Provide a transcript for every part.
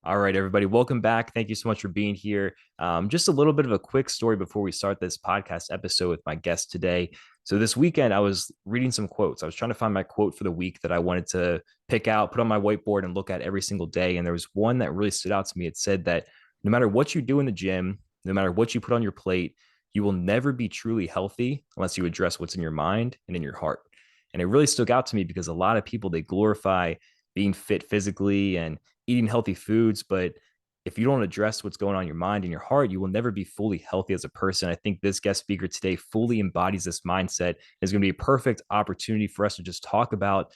All right, everybody, welcome back. Thank you so much for being here. Just a little bit of a quick story before we start this podcast episode with my guest today. So, this weekend, I was reading some quotes. I was trying to find my quote for the week that I wanted to pick out, put on my whiteboard, and look at every single day. And there was one that really stood out to me. It said that no matter what you do in the gym, no matter what you put on your plate, you will never be truly healthy unless you address what's in your mind and in your heart. And it really stuck out to me because a lot of people, they glorify being fit physically and eating healthy foods, but if you don't address what's going on in your mind and your heart, you will never be fully healthy as a person. I think this guest speaker today fully embodies this mindset. Is going to be a perfect opportunity for us to just talk about,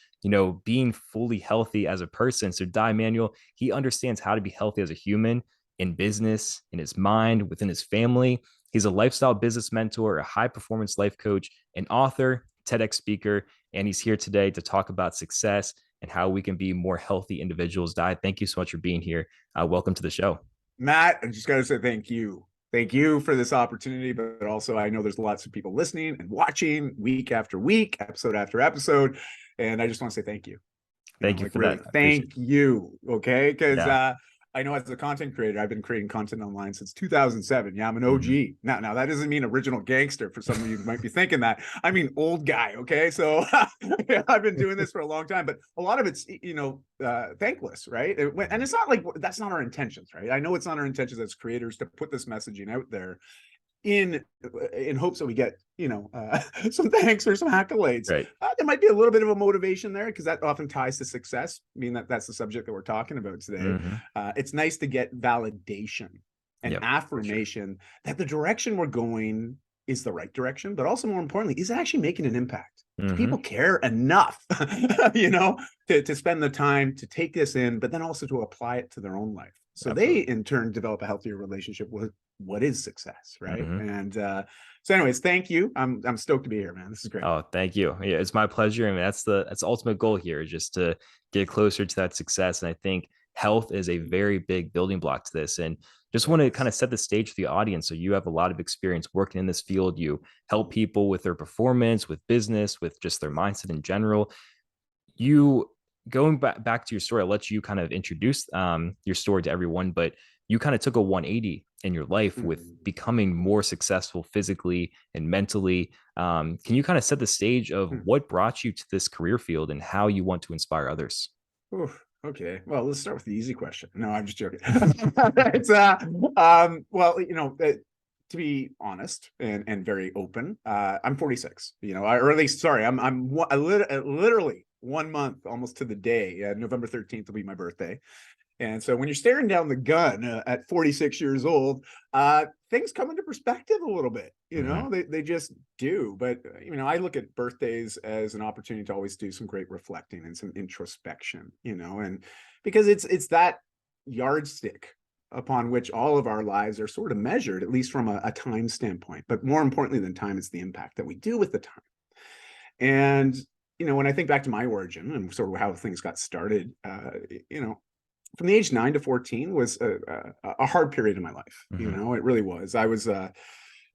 being fully healthy as a person. So Dai Manuel, he understands how to be healthy as a human in business, in his mind, within his family. He's a lifestyle business mentor, a high performance life coach, an author, TEDx speaker, and he's here today to talk about success and how we can be more healthy individuals. Dai, thank you so much for being here. Welcome to the show. Matt, I just got to say thank you. Thank you for this opportunity, but also I know there's lots of people listening and watching week after week, episode after episode, and I just want to say thank you. Thank you for really, that. thank you. Okay, because yeah. I know as a content creator, I've been creating content online since 2007. Yeah, I'm an OG. Now that doesn't mean original gangster for some of you who might be thinking that. I mean old guy. Okay, so I've been doing this for a long time, but a lot of it's thankless, right? And it's not like that's not our intentions, right? I know it's not our intentions as creators to put this messaging out there in hopes that we get some thanks or some accolades. Right. There might be a little bit of a motivation there because that often ties to success. I mean, that's the subject that we're talking about today. It's nice to get validation and affirmation that the direction we're going is the right direction, but also more importantly, is it actually making an impact? Do people care enough, to spend the time to take this in, but then also to apply it to their own life? So Absolutely. They in turn develop a healthier relationship with what is success, right? And so anyways, thank you. I'm stoked to be here, man. This is great. Oh, thank you. Yeah, it's my pleasure. I mean, that's the ultimate goal here, just to get closer to that success. And I think health is a very big building block to this. And just want to kind of set the stage for the audience. So you have a lot of experience working in this field. You help people with their performance, with business, with just their mindset in general. You going back to your story, I'll let you kind of introduce your story to everyone, but you kind of took a 180 in your life with becoming more successful physically and mentally. Can you kind of set the stage of what brought you to this career field and how you want to inspire others? Oof. Okay, well, let's start with the easy question. No, I'm just joking. It's well, to be honest and very open, I'm 46. Or at least, sorry, I'm literally 1 month almost to the day. November 13th will be my birthday. And so when you're staring down the gun at 46 years old, things come into perspective a little bit, they just do. But, I look at birthdays as an opportunity to always do some great reflecting and some introspection, and because it's that yardstick upon which all of our lives are sort of measured, at least from a time standpoint. But more importantly than time, it's the impact that we do with the time. And, when I think back to my origin and sort of how things got started, from the age 9 to 14 was a hard period in my life. It really was. I was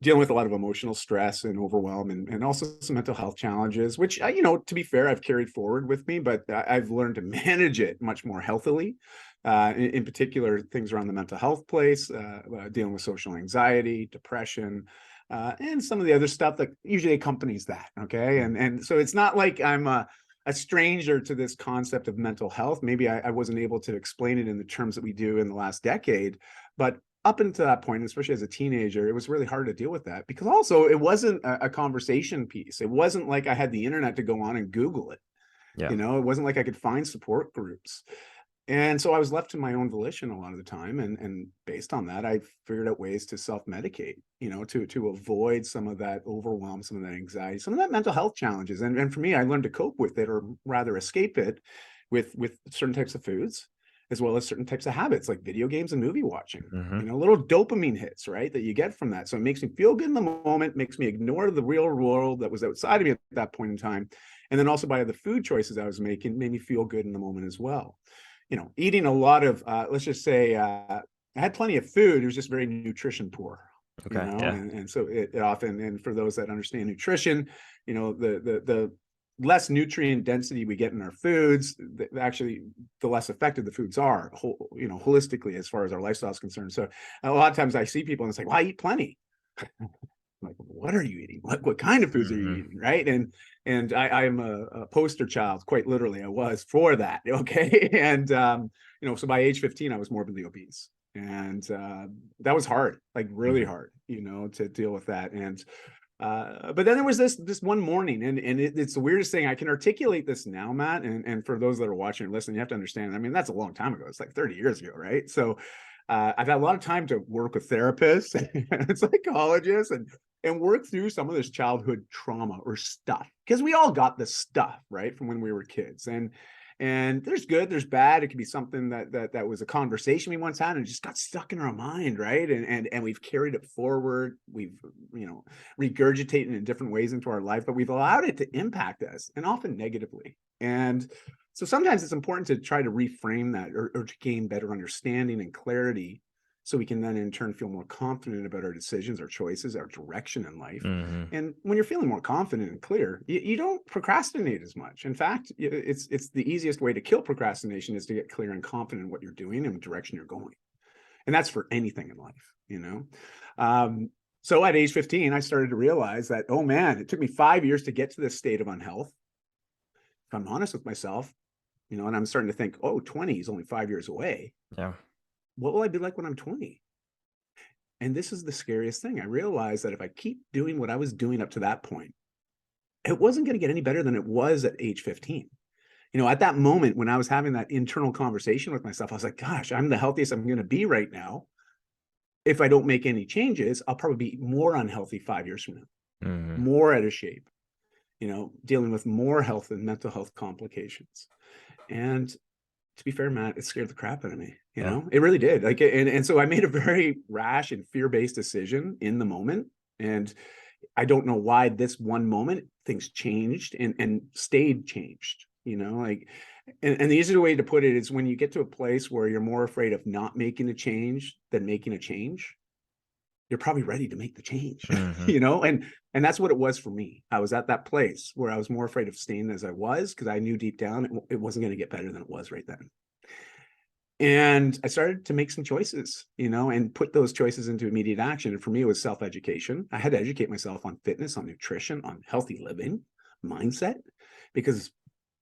dealing with a lot of emotional stress and overwhelm and also some mental health challenges, which, to be fair, I've carried forward with me, but I've learned to manage it much more healthily. In particular, things around the mental health place, dealing with social anxiety, depression, and some of the other stuff that usually accompanies that. Okay. And so it's not like I'm a stranger to this concept of mental health. Maybe I wasn't able to explain it in the terms that we do in the last decade, but up until that point, especially as a teenager, it was really hard to deal with that because also it wasn't a conversation piece. It wasn't like I had the internet to go on and Google it. It wasn't like I could find support groups. And so I was left to my own volition a lot of the time. And based on that, I figured out ways to self-medicate, to avoid some of that overwhelm, some of that anxiety, some of that mental health challenges. And for me, I learned to cope with it, or rather escape it with certain types of foods, as well as certain types of habits like video games and movie watching, little dopamine hits, right, that you get from that. So it makes me feel good in the moment, makes me ignore the real world that was outside of me at that point in time. And then also by the food choices I was making made me feel good in the moment as well. Eating a lot of, let's just say, I had plenty of food. It was just very nutrition poor. Okay. And so it often, and for those that understand nutrition, the less nutrient density we get in our foods, actually, the less effective the foods are, holistically, as far as our lifestyle is concerned. So a lot of times I see people and it's like, well, I eat plenty. Like, what are you eating? What kind of foods are you Hmm. eating? Right. And I am a poster child, quite literally, I was, for that. Okay. And so by age 15, I was morbidly obese. And that was hard, like really Hmm. hard, to deal with that. And but then there was this one morning, and it's the weirdest thing. I can articulate this now, Matt, and for those that are watching or listening, you have to understand. I mean, that's a long time ago. It's like 30 years ago, right? So I've had a lot of time to work with therapists and psychologists and work through some of this childhood trauma or stuff, because we all got this stuff, right, from when we were kids. And there's good, there's bad. It could be something that was a conversation we once had and just got stuck in our mind, right? And we've carried it forward. We've regurgitated in different ways into our life, but we've allowed it to impact us, and often negatively. And so sometimes it's important to try to reframe that, or to gain better understanding and clarity, so we can then in turn feel more confident about our decisions, our choices, our direction in life. Hmm. And when you're feeling more confident and clear, you don't procrastinate as much. In fact, it's the easiest way to kill procrastination is to get clear and confident in what you're doing and the direction you're going. And that's for anything in life. So at age 15, I started to realize that, oh man, it took me 5 years to get to this state of unhealth. If I'm honest with myself, and I'm starting to think, oh, 20 is only 5 years away. Yeah. What will I be like when I'm 20? And this is the scariest thing. I realized that if I keep doing what I was doing up to that point, it wasn't going to get any better than it was at age 15. At that moment when I was having that internal conversation with myself, I was like, gosh, I'm the healthiest I'm going to be right now. If I don't make any changes, I'll probably be more unhealthy 5 years from now, Hmm. more out of shape, dealing with more health and mental health complications. And to be fair, Matt, it scared the crap out of me. Yeah. It really did. Like, and so I made a very rash and fear-based decision in the moment. And I don't know why this one moment things changed and stayed changed, and the easiest way to put it is when you get to a place where you're more afraid of not making a change than making a change, you're probably ready to make the change, Hmm. and that's what it was for me. I was at that place where I was more afraid of staying as I was, because I knew deep down it wasn't going to get better than it was right then. And I started to make some choices, and put those choices into immediate action. And for me, it was self-education. I had to educate myself on fitness, on nutrition, on healthy living, mindset, because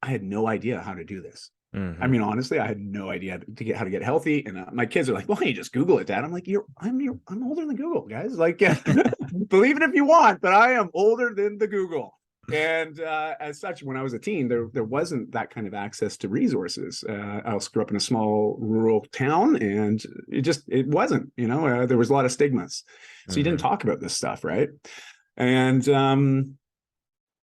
I had no idea how to do this. I Hmm. mean, honestly, I had no idea how to get healthy. And my kids are like, "Why don't you just Google it, Dad?" I'm like, I'm older than Google, guys. Like, believe it if you want, but I am older than the Google. And as such, when I was a teen, there wasn't that kind of access to resources. I also grew up in a small rural town, and it wasn't. There was a lot of stigmas, so you didn't Hmm. talk about this stuff, right? And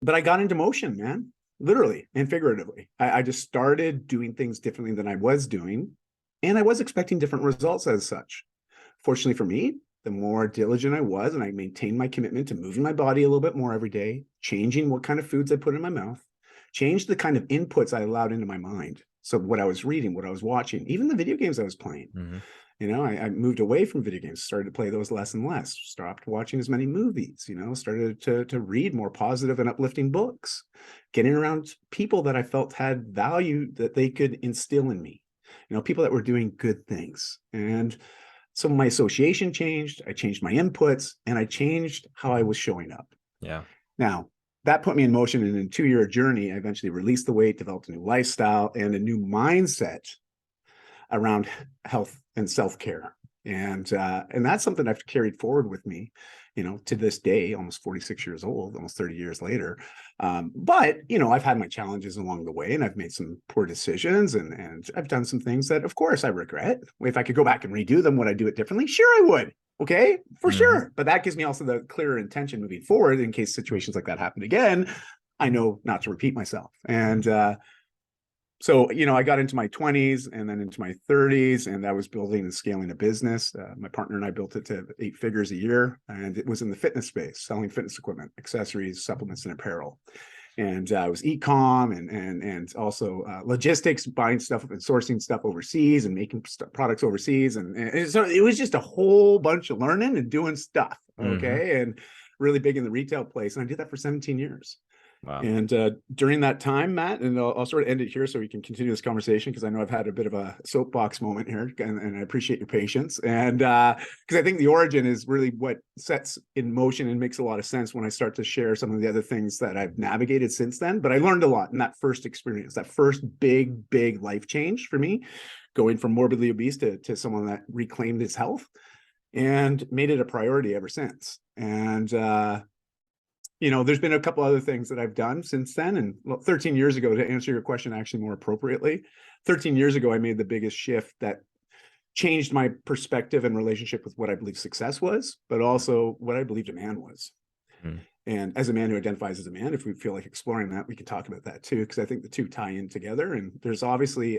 but I got into motion, man, literally and figuratively. I just started doing things differently than I was doing, and I was expecting different results as such. Fortunately for me, the more diligent I was, and I maintained my commitment to moving my body a little bit more every day, changing what kind of foods I put in my mouth, changed the kind of inputs I allowed into my mind. So what I was reading, what I was watching, even the video games I was playing. Hmm. I moved away from video games, started to play those less and less, stopped watching as many movies, started to read more positive and uplifting books, getting around people that I felt had value that they could instill in me, people that were doing good things. And so my association changed, I changed my inputs, and I changed how I was showing up. Yeah. Now, that put me in motion, and in a 2-year journey, I eventually released the weight, developed a new lifestyle and a new mindset around health and self-care. And that's something I've carried forward with me, to this day, almost 46 years old, almost 30 years later. But I've had my challenges along the way, and I've made some poor decisions, and I've done some things that, of course, I regret. If I could go back and redo them, would I do it differently? Sure, I would. Okay, for Hmm. sure. But that gives me also the clearer intention moving forward in case situations like that happen again. I know not to repeat myself. And so, I got into my 20s and then into my 30s, and I was building and scaling a business. My partner and I built it to 8 figures a year, and it was in the fitness space, selling fitness equipment, accessories, supplements, and apparel. And it was e-com and also logistics, buying stuff and sourcing stuff overseas and making products overseas. And so it was just a whole bunch of learning and doing stuff. Hmm. Okay. And really big in the retail place. And I did that for 17 years. Wow. And during that time, Matt, and I'll sort of end it here so we can continue this conversation, because I know I've had a bit of a soapbox moment here, and I appreciate your patience. And because I think the origin is really what sets in motion and makes a lot of sense when I start to share some of the other things that I've navigated since then. But I learned a lot in that first experience, that first big life change for me, going from morbidly obese to someone that reclaimed his health and made it a priority ever since. And there's been a couple other things that I've done since then. And 13 years ago, to answer your question actually more appropriately, 13 years ago, I made the biggest shift that changed my perspective and relationship with what I believe success was, but also what I believed a man was. Mm. And as a man who identifies as a man, if we feel like exploring that, we can talk about that too, because I think the two tie in together. And there's obviously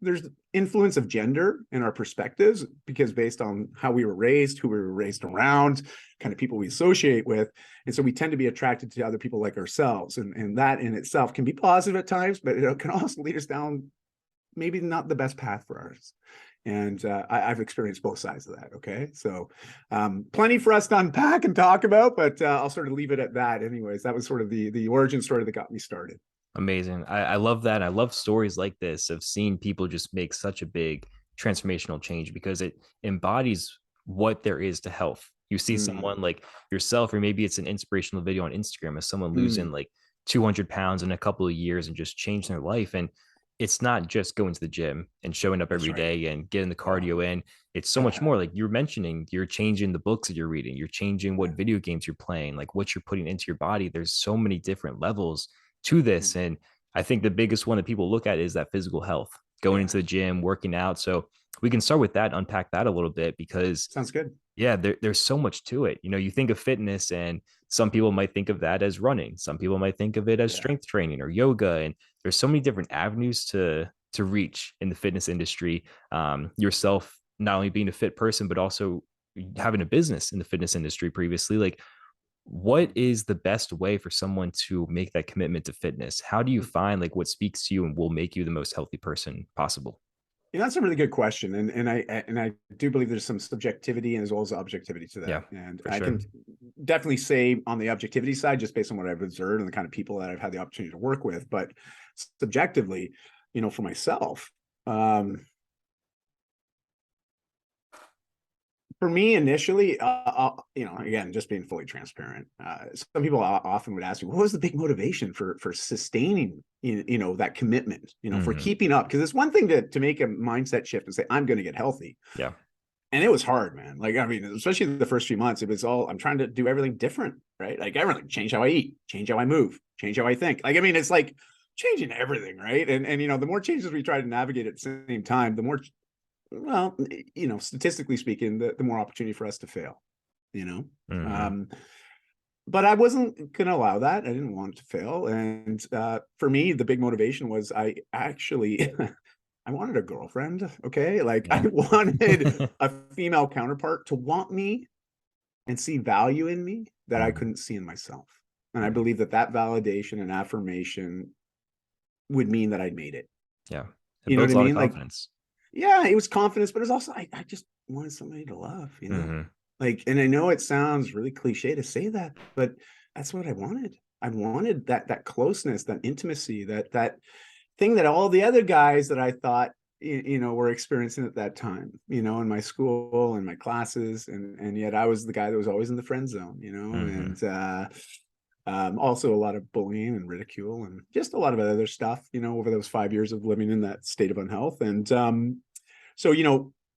there's influence of gender in our perspectives, because based on how we were raised, who we were raised around, kind of people we associate with. And so we tend to be attracted to other people like ourselves. And that in itself can be positive at times, but it can also lead us down maybe not the best path for ours. And I've experienced both sides of that. Okay. So plenty for us to unpack and talk about, but I'll sort of leave it at that. Anyways, that was sort of the origin story that got me started. Amazing. I love that. I love stories like this of seeing people just make such a big transformational change, because it embodies what there is to health. You see Mm, someone like yourself, or maybe it's an inspirational video on Instagram of someone losing mm, like 200 pounds in a couple of years and just changing their life. And it's not just going to the gym and showing up that's every right. day and getting the Oh, cardio in. It's so much more. Like you're mentioning, you're changing the books that you're reading, you're changing yeah. what video games you're playing, like what you're putting into your body. There's so many different levels to Mm, this. And I think the biggest one that people look at is that physical health, going yeah. into the gym, working out. So we can start with that, unpack that a little bit, because Sounds good. yeah, there's so much to it. You think of fitness, and some people might think of that as running. Some people might think of it as Yeah. strength training or yoga. And there's so many different avenues to reach in the fitness industry. Yourself not only being a fit person, but also having a business in the fitness industry previously. Like, what is the best way for someone to make that commitment to fitness? How do you find like what speaks to you and will make you the most healthy person possible? That's a really good question, and I do believe there's some subjectivity as well as objectivity to that. Yeah, And for I sure. can definitely say on the objectivity side, just based on what I've observed and the kind of people that I've had the opportunity to work with, but subjectively, for myself, for me initially, again, just being fully transparent, some people often would ask me, what was the big motivation for sustaining, that commitment, for Hmm. keeping up? Because it's one thing to make a mindset shift and say, I'm going to get healthy. Yeah. And it was hard, man. Like, I mean, especially the first few months, it was all, I'm trying to do everything different, right? Like everything, change how I eat, change how I move, change how I think. Like, I mean, it's like changing everything, right? And the more changes we try to navigate at the same time, the more, well, statistically speaking, the more opportunity for us to fail, you know? Hmm. Um, but I wasn't going to allow that. I didn't want to fail. And for me, the big motivation was I actually, I wanted a girlfriend. Okay. Like I Yeah. wanted a female counterpart to want me and see value in me that I Hmm. couldn't see in myself. And I Hmm. believe that validation and affirmation would mean that I'd made it. Yeah. It You know what builds I a lot of mean? Like, confidence. yeah, it was confidence, but it was also, I just wanted somebody to love, Hmm. like, and I know it sounds really cliche to say that, but that's what I wanted. I wanted that closeness, that intimacy, that thing that all the other guys that I thought, were experiencing at that time, in my school and my classes. And yet I was the guy that was always in the friend zone, Hmm. and also a lot of bullying and ridicule and just a lot of other stuff, over those 5 years of living in that state of unhealth. And so,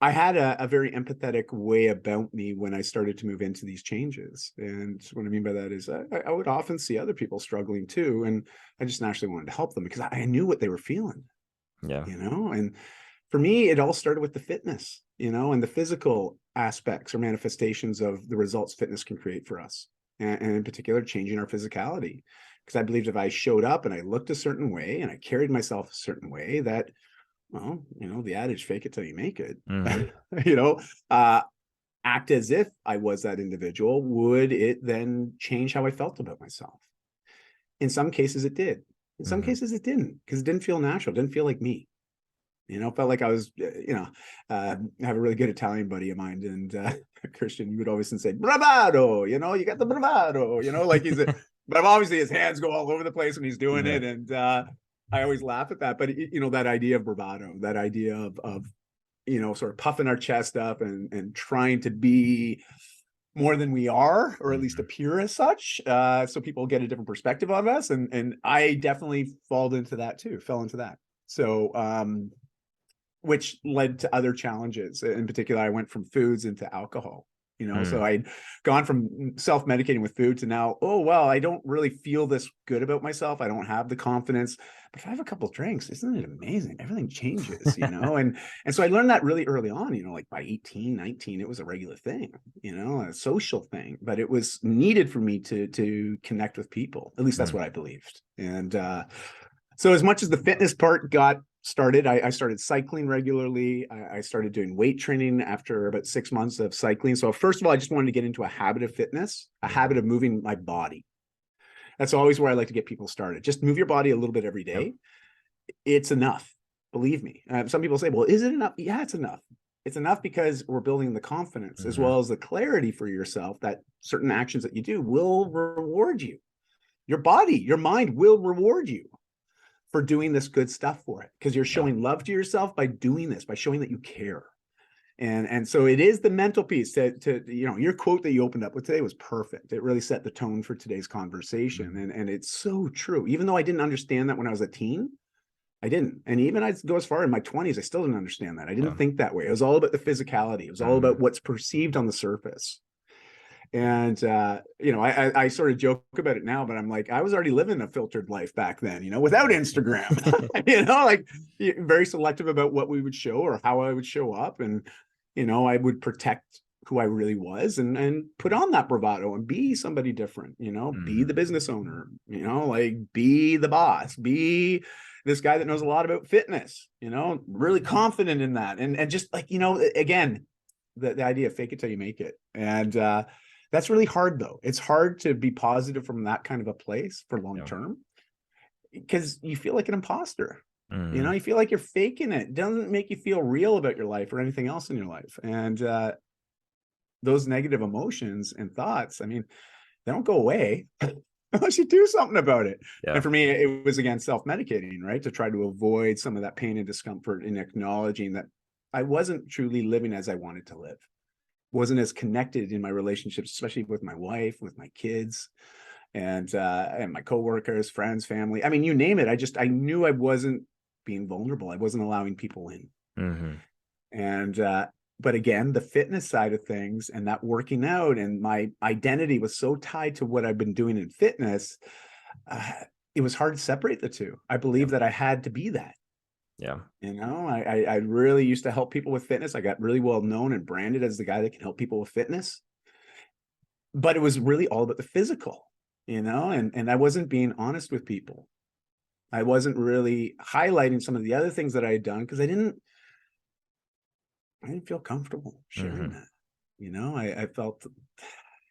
I had a very empathetic way about me when I started to move into these changes. And what I mean by that is I would often see other people struggling too. And I just naturally wanted to help them because I knew what they were feeling, Yeah. and for me, it all started with the fitness, and the physical aspects or manifestations of the results fitness can create for us. And in particular, changing our physicality. Because I believed if I showed up and I looked a certain way and I carried myself a certain way, that, well, the adage, fake it till you make it, Hmm. you know, uh, act as if I was that individual, would it then change how I felt about myself? In some cases, it did. In some Hmm. cases, it didn't, because it didn't feel natural. It didn't feel like me. Felt like I was, I have a really good Italian buddy of mine, and Christian, you would always say bravado, you got the bravado, like he's a But obviously his hands go all over the place when he's doing Yeah. it. And I always laugh at that. But, that idea of bravado, that idea of sort of puffing our chest up and trying to be more than we are, or at least Mhm. appear as such, so people get a different perspective on us. And I definitely fell into that. So, which led to other challenges. In particular, I went from foods into alcohol. So Mm. I'd gone from self-medicating with food to now, oh, well, I don't really feel this good about myself. I don't have the confidence. But if I have a couple of drinks, isn't it amazing? Everything changes, And so I learned that really early on, like by 18, 19, it was a regular thing, a social thing, but it was needed for me to connect with people. At least that's Mm. what I believed. And so as much as the fitness part got started, I started cycling regularly. I started doing weight training after about 6 months of cycling. So first of all, I just wanted to get into a habit of fitness, a habit of moving my body. That's always where I like to get people started. Just move your body a little bit every Yep. day. It's enough. Believe me. Some people say, well, is it enough? Yeah, it's enough. It's enough because we're building the confidence as Mhm. well as the clarity for yourself that certain actions that you do will reward you. Your body, your mind will reward you for doing this good stuff for it, because you're Yeah. showing love to yourself by doing this, by showing that you care. And so it is the mental piece to your quote that you opened up with today was perfect. It really set the tone for today's conversation. Mhm. And it's so true. Even though I didn't understand that when I was a teen, I didn't. And even I go as far in my 20s, I still didn't understand that. I didn't Yeah. think that way. It was all about the physicality. It was all Mhm. about what's perceived on the surface. And I sort of joke about it now, but I'm like, I was already living a filtered life back then, without Instagram, like very selective about what we would show or how I would show up. And, I would protect who I really was and put on that bravado and be somebody different, be the Mhm. business owner, like be the boss, be this guy that knows a lot about fitness, really confident in that. And just like, again, the idea of fake it till you make it. And that's really hard, though. It's hard to be positive from that kind of a place for long Yeah. term, because you feel like an imposter. Mhm. You feel like you're faking it. It doesn't make you feel real about your life or anything else in your life. And those negative emotions and thoughts, I mean, they don't go away unless you do something about it. And Yeah. for me, it was, again, self-medicating, right? To try to avoid some of that pain and discomfort, and acknowledging that I wasn't truly living as I wanted to live, wasn't as connected in my relationships, especially with my wife, with my kids, and my coworkers, friends, family. I mean, you name it. I knew I wasn't being vulnerable. I wasn't allowing people in. Mhm. And but again, the fitness side of things and that working out and my identity was so tied to what I've been doing in fitness. Uh, it was hard to separate the two. I Yeah. believe that I had to be that. Yeah. I really used to help people with fitness. I got really well known and branded as the guy that can help people with fitness, but it was really all about the physical, and I wasn't being honest with people. I wasn't really highlighting some of the other things that I had done because I didn't feel comfortable sharing Mhm. that. I felt,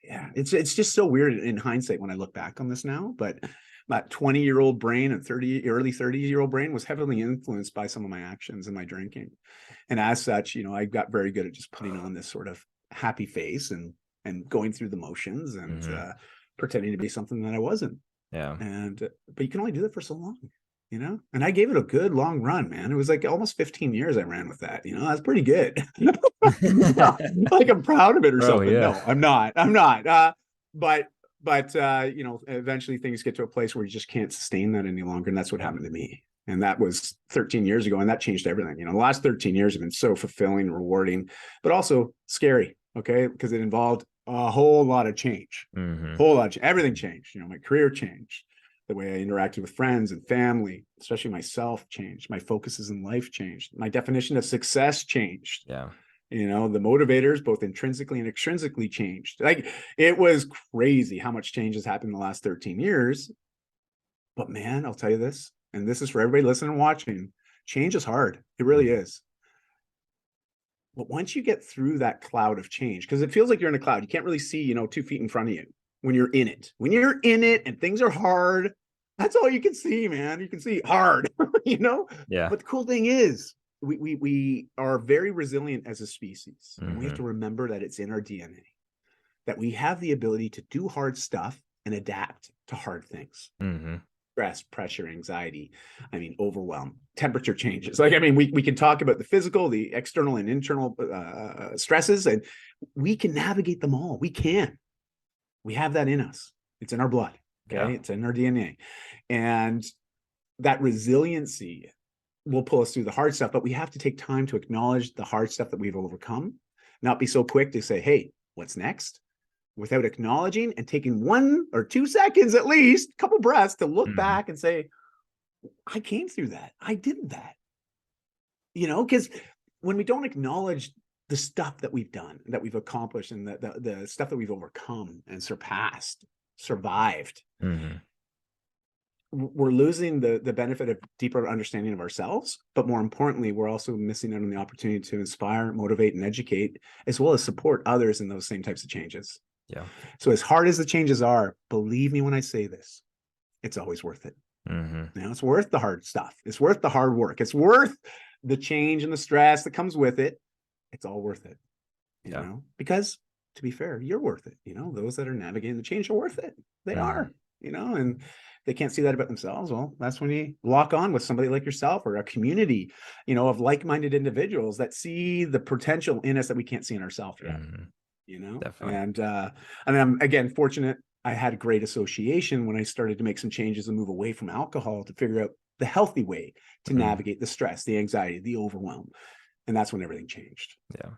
yeah, it's just so weird in hindsight when I look back on this now, but my 20-year-old brain and early 30-year-old brain was heavily influenced by some of my actions and my drinking. And as such, I got very good at just putting on this sort of happy face and going through the motions and Mhm. pretending to be something that I wasn't. Yeah. And but you can only do that for so long. And I gave it a good long run, man. It was like almost 15 years I ran with that. That's pretty good. Like I'm proud of it or Bro, something. yeah. No, I'm not. I'm not. But eventually things get to a place where you just can't sustain that any longer. And that's what Yeah. happened to me. And that was 13 years ago. And that changed everything. The last 13 years have been so fulfilling, rewarding, but also scary. Okay. Because it involved a whole lot of change, Mhm. whole lot. Everything changed. My career changed. The way I interacted with friends and family, especially myself, changed. My focuses in life changed. My definition of success changed. Yeah. The motivators, both intrinsically and extrinsically, changed. Like, it was crazy how much change has happened in the last 13 years. But man, I'll tell you this, and this is for everybody listening and watching, change is hard. It really Mhm. is. But once you get through that cloud of change, because it feels like you're in a cloud, you can't really see, 2 feet in front of you when you're in it. When you're in it and things are hard, that's all you can see, man. You can see hard, you know? Yeah. But the cool thing is, we are very resilient as a species, and we have Mhm. to remember that it's in our DNA, that we have the ability to do hard stuff and adapt to hard things. Mm-hmm. Stress, pressure, anxiety, overwhelm, temperature changes. Like, we can talk about the physical, the external and internal stresses, and we can navigate them all. We have that in us. It's in our blood. Okay. Yeah. It's in our DNA. And that resiliency will pull us through the hard stuff, but we have to take time to acknowledge the hard stuff that we've overcome, not be so quick to say, hey, what's next? Without acknowledging and taking 1 or 2 seconds, at least a couple breaths, to look Mm-hmm. back and say, I came through that. I did that. Because when we don't acknowledge the stuff that we've done, that we've accomplished, and the stuff that we've overcome and surpassed, survived, Mm-hmm. we're losing the benefit of deeper understanding of ourselves. But more importantly, we're also missing out on the opportunity to inspire, motivate, and educate, as well as support others in those same types of changes. Yeah. So as hard as the changes are, believe me when I say this, it's always worth it. Mm-hmm. It's worth the hard stuff. It's worth the hard work. It's worth the change and the stress that comes with it. It's all worth it, because, to be fair, you're worth it. Those that are navigating the change are worth it. They are, and they can't see that about themselves. Well, that's when you lock on with somebody like yourself, or a community, of like-minded individuals that see the potential in us that we can't see in ourselves yet. Definitely. And I'm, again, fortunate. I had a great association when I started to make some changes and move away from alcohol to figure out the healthy way to navigate the stress, the anxiety, the overwhelm. And that's when everything changed. Yeah.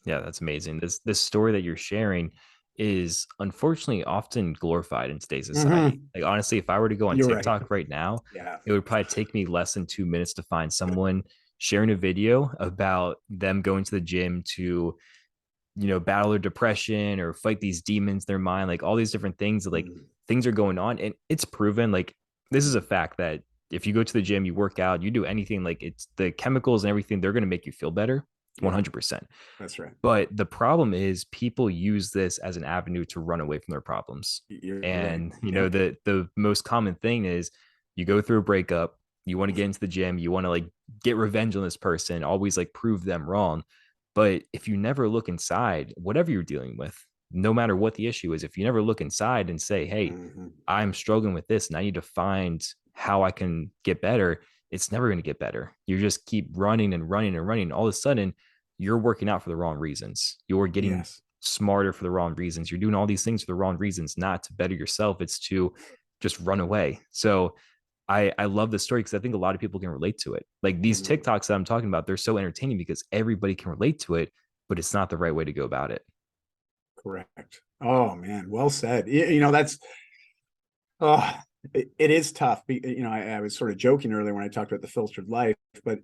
Yeah, that's amazing. This story that you're sharing is unfortunately often glorified in today's society. Like, honestly, if I were to go on You're right. TikTok right now, Yeah. it would probably take me less than 2 minutes to find someone sharing a video about them going to the gym to, battle their depression or fight these demons in their mind, like all these different things that, like, things are going on. And it's proven, like, this is a fact that if you go to the gym, you work out, you do anything, like, it's the chemicals and everything, they're going to make you feel better. 100%. That's right. But the problem is people use this as an avenue to run away from their problems. You're And, right. the most common thing is you go through a breakup, you want to get into the gym, you want to, like, get revenge on this person, always, like, prove them wrong. But if you never look inside, whatever you're dealing with, no matter what the issue is, if you never look inside and say, hey, I'm struggling with this and I need to find how I can get better, it's never going to get better. You just keep running and running and running. All of a sudden, you're working out for the wrong reasons. You're getting smarter for the wrong reasons. You're doing all these things for the wrong reasons, not to better yourself. It's to just run away. So I love this story because I think a lot of people can relate to it. Like, these TikToks that I'm talking about, they're so entertaining because everybody can relate to it, but it's not the right way to go about it. Correct. Oh man, well said. That's it is tough. I was sort of joking earlier when I talked about the filtered life, but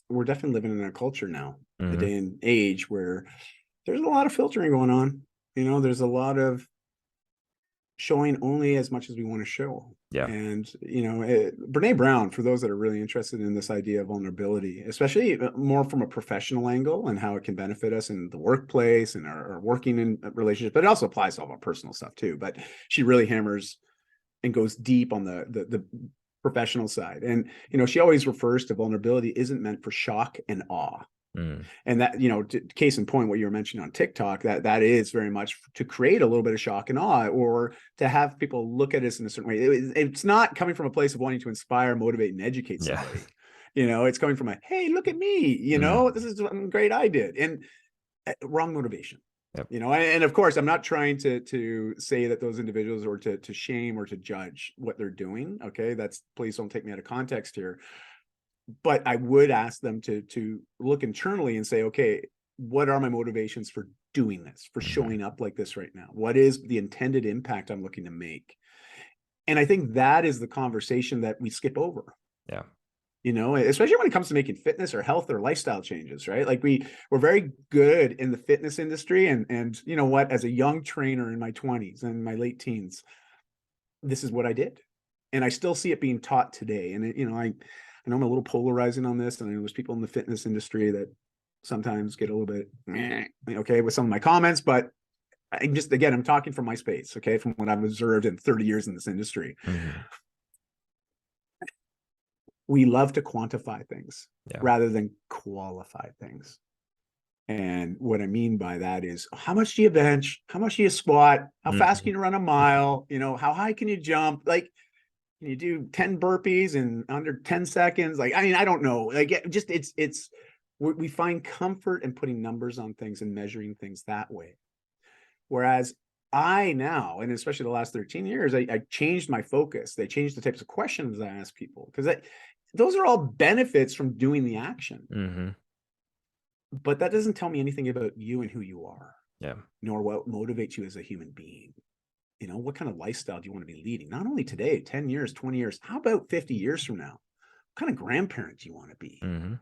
we're definitely living in a culture now, a day and age where there's a lot of filtering going on. There's a lot of showing only as much as we want to show. Yeah. And, Brene Brown, for those that are really interested in this idea of vulnerability, especially more from a professional angle and how it can benefit us in the workplace and our working in relationships, but it also applies to all of our personal stuff too. But she really hammers and goes deep on the professional side. And, she always refers to vulnerability isn't meant for shock and awe. And that, case in point, what you were mentioning on TikTok, that is very much to create a little bit of shock and awe, or to have people look at us in a certain way. It's not coming from a place of wanting to inspire, motivate, and educate somebody. It's coming from hey, look at me, this is something great I did. And wrong motivation. And of course, I'm not trying to say that those individuals, or to shame or to judge what they're doing. Okay. Please don't take me out of context here. But I would ask them to look internally and say, okay, what are my motivations for doing this, for showing up like this right now? What is the intended impact I'm looking to make? And I think that is the conversation that we skip over. Yeah. Especially when it comes to making fitness or health or lifestyle changes, right? Like, we're very good in the fitness industry. And you know what, as a young trainer in my 20s and my late teens, this is what I did. And I still see it being taught today. And, I know I'm a little polarizing on this, and I know there's people in the fitness industry that sometimes get a little bit okay with some of my comments, but I'm talking from my space, okay, from what I've observed in 30 years in this industry. We love to quantify things rather than qualify things. And what I mean by that is, how much do you bench? How much do you squat? How fast Mm-hmm. can you run a mile? How high can you jump? Like, can you do 10 burpees in under 10 seconds? Like, I mean, I don't know. Like, we find comfort in putting numbers on things and measuring things that way. Whereas I now, and especially the last 13 years, I changed my focus. They changed the types of questions I ask people, because those are all benefits from doing the action. Mm-hmm. But that doesn't tell me anything about you and who you are, Yeah. nor what motivates you as a human being. What kind of lifestyle do you want to be leading? Not only today, 10 years, 20 years, how about 50 years from now? What kind of grandparent do you want to be? Mm-hmm.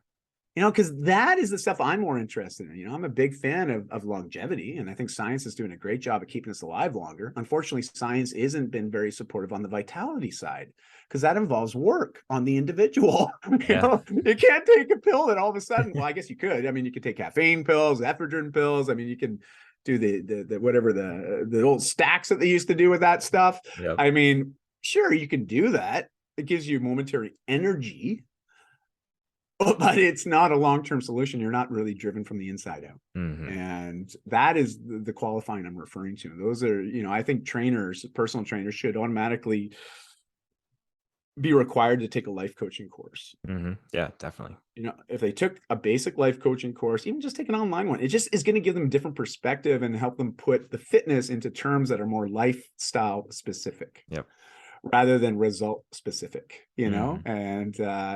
Because that is the stuff I'm more interested in. I'm a big fan of longevity, and I think science is doing a great job of keeping us alive longer. Unfortunately, science isn't been very supportive on the vitality side, because that involves work on the individual. Yeah. You can't take a pill and all of a sudden, well, I guess you could. I mean, you could take caffeine pills, ephedrine pills. I mean, you can do the whatever the old stacks that they used to do with that stuff. Yep. I mean, sure, you can do that. It gives you momentary energy, but it's not a long-term solution. You're not really driven from the inside out. Mm-hmm. And that is the qualifying I'm referring to. Those are, I think personal trainers should automatically be required to take a life coaching course. Mm-hmm. Yeah, definitely. If they took a basic life coaching course, even just take an online one, it just is going to give them a different perspective and help them put the fitness into terms that are more lifestyle specific. Yep. Rather than result specific, Mm-hmm. and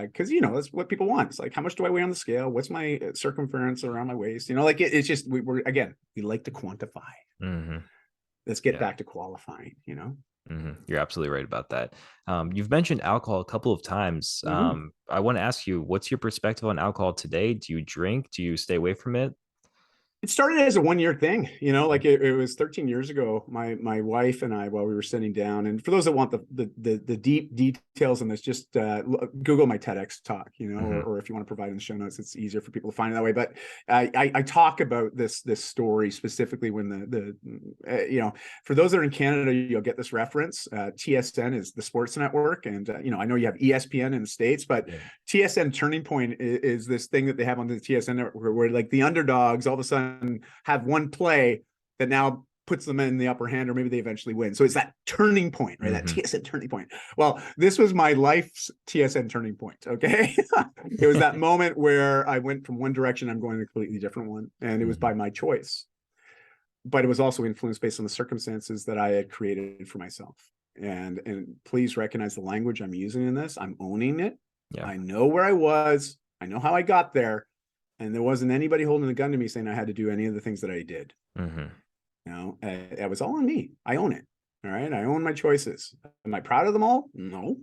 because that's what people want. It's like, how much do I weigh on the scale? What's my circumference around my waist? It's just we like to quantify. Mm-hmm. Let's get Yeah. back to qualifying. Mm-hmm. You're absolutely right about that. You've mentioned alcohol a couple of times. Mm-hmm. I want to ask you, what's your perspective on alcohol today? Do you drink? Do you stay away from it? It started as a 1 year thing, like it was 13 years ago. My wife and I, while we were sitting down, and for those that want the deep details on this, just Google my TEDx talk, Mm-hmm. or if you want to provide in the show notes, it's easier for people to find it that way. But I talk about this story specifically when for those that are in Canada, you'll get this reference. TSN is the sports network, and I know you have ESPN in the States, but Yeah. TSN Turning Point is this thing that they have on the TSN network where like the underdogs all of a sudden have one play that now puts them in the upper hand, or maybe they eventually win. So it's that turning point, right? That Mm-hmm. TSN turning point. Well, this was my life's TSN turning point. Okay. It was that moment where I went from one direction, I'm going a completely different one. And it was Mm-hmm. by my choice. But it was also influenced based on the circumstances that I had created for myself. And please recognize the language I'm using in this. I'm owning it. Yeah. I know where I was. I know how I got there. And there wasn't anybody holding a gun to me saying I had to do any of the things that I did. Mm-hmm. It was all on me. I own it. All right. I own my choices. Am I proud of them all? No.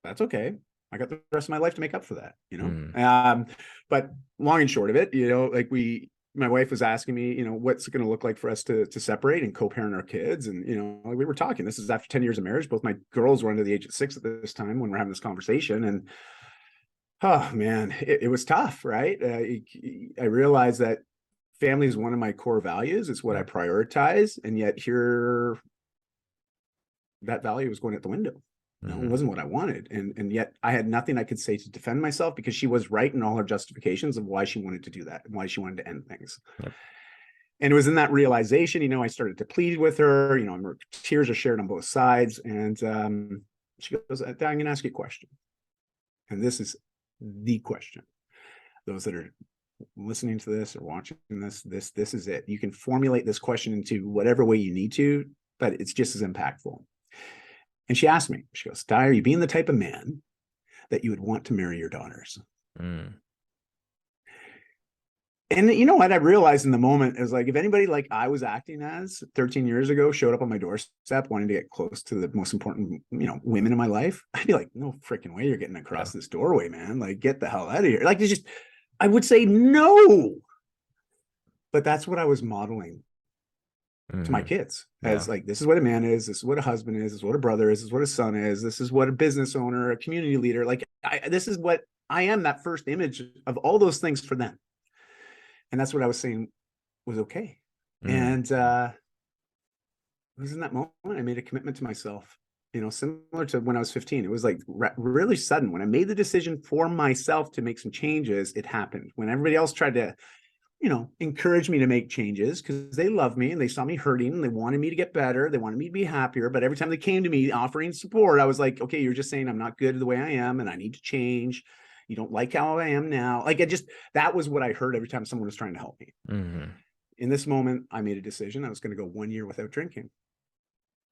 That's okay. I got the rest of my life to make up for that, Mm-hmm. But long and short of it, like my wife was asking me, what's it going to look like for us to separate and co-parent our kids. And, we were talking, this is after 10 years of marriage. Both my girls were under the age of 6 at this time when we're having this conversation. And oh man, it was tough, right? I realized that family is one of my core values. It's what I Yeah. prioritize. And yet here, that value was going out the window. It Mm-hmm. wasn't what I wanted. And yet I had nothing I could say to defend myself, because she was right in all her justifications of why she wanted to do that and why she wanted to end things. Yep. And it was in that realization, I started to plead with her, tears are shared on both sides. And she goes, I'm going to ask you a question. And this is the question. Those that are listening to this or watching this is it. You can formulate this question into whatever way you need to, but it's just as impactful. And she asked me, she goes, Dai, are you being the type of man that you would want to marry your daughters? Mm. And you know what I realized in the moment is, like, if anybody like I was acting as 13 years ago showed up on my doorstep wanting to get close to the most important, women in my life, I'd be like, no freaking way you're getting across this doorway, man. Like, get the hell out of here. Like, it's just, I would say no. But that's what I was modeling to my kids as, like, this is what a man is. This is what a husband is. This is what a brother is. This is what a son is. This is what a business owner, a community leader. Like, this is what I am, that first image of all those things for them. And that's what I was saying was okay. And it was in that moment I made a commitment to myself, similar to when I was 15. It was like really sudden. When I made the decision for myself to make some changes, it happened. When everybody else tried to encouraged me to make changes because they love me and they saw me hurting and they wanted me to get better. They wanted me to be happier. But every time they came to me offering support, I was like, okay, you're just saying I'm not good the way I am and I need to change. You don't like how I am now. Like that was what I heard every time someone was trying to help me. Mm-hmm. In this moment, I made a decision. I was going to go 1 year without drinking.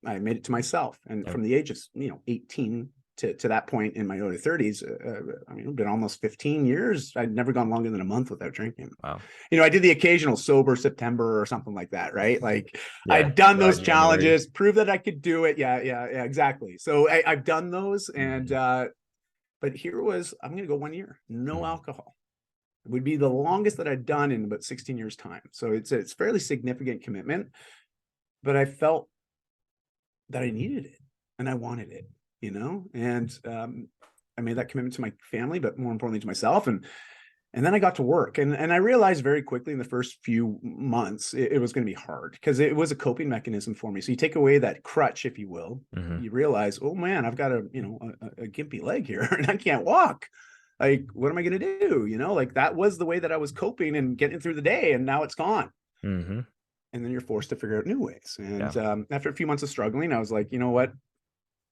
I made it to myself. And from the ages, 18 to that point in my early 30s, it's been almost 15 years. I'd never gone longer than a month without drinking. Wow. I did the occasional sober September or something like that, right? Like Yeah. I'd done those January. challenges, prove that I could do it. Yeah, exactly. So I've done those. And, but here was, I'm going to go 1 year, no alcohol. It would be the longest that I'd done in about 16 years time. So it's fairly significant commitment, but I felt that I needed it and I wanted it, and I made that commitment to my family, but more importantly to myself. And then I got to work and I realized very quickly in the first few months, it was going to be hard because it was a coping mechanism for me. So you take away that crutch, if you will, you realize, oh man, I've got a gimpy leg here and I can't walk. Like, what am I going to do? Like that was the way that I was coping and getting through the day. And now it's gone. And then you're forced to figure out new ways. And after a few months of struggling, I was like, you know what?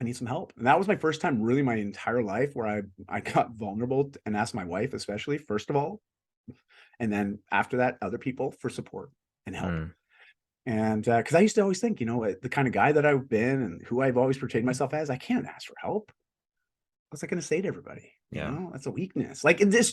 I need some help. And that was my first time really my entire life where I got vulnerable and asked my wife, especially, first of all. And then after that, other people for support and help. And because I used to always think, the kind of guy that I've been and who I've always portrayed myself as, I can't ask for help. What's I going to say to everybody? That's a weakness. Like it's